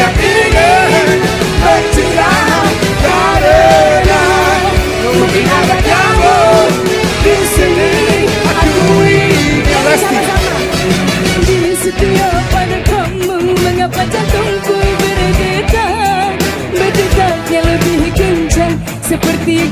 yang ingin berjuang karena mungkin ada kamu di sini. Aku ingin di setia pada kamu. Mengapa jantungku berdetak, berdetak yang lebih kencang seperti